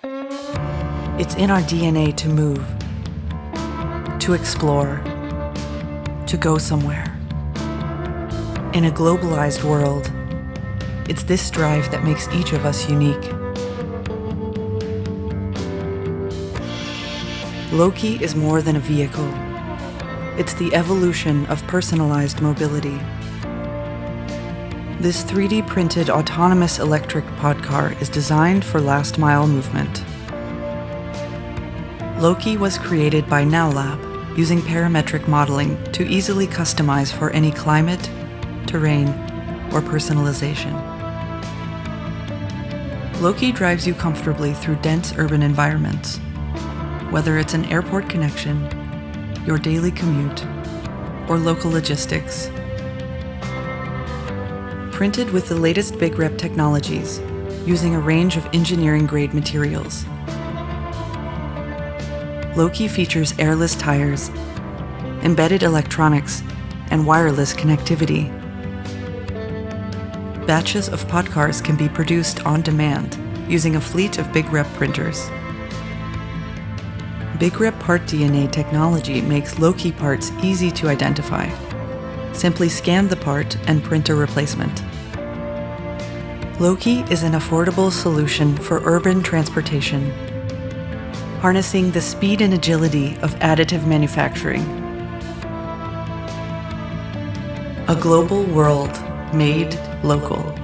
It's in our DNA to move, to explore, to go somewhere. In a globalized world, it's this drive that makes each of us unique. LOCI is more than a vehicle. It's the evolution of personalized mobility. This 3D printed autonomous electric podcar is designed for last-mile movement. LOCI was created by NowLab using parametric modeling to easily customize for any climate, terrain, or personalization. LOCI drives you comfortably through dense urban environments, whether it's an airport connection, your daily commute, or local logistics. Printed with the latest BigRep technologies, using a range of engineering-grade materials. LOCI features airless tires, embedded electronics, and wireless connectivity. Batches of podcars can be produced on demand using a fleet of BigRep printers. BigRep Part DNA technology makes LOCI parts easy to identify. Simply scan the part and print a replacement. LOCI is an affordable solution for urban transportation, harnessing the speed and agility of additive manufacturing. A global world made local.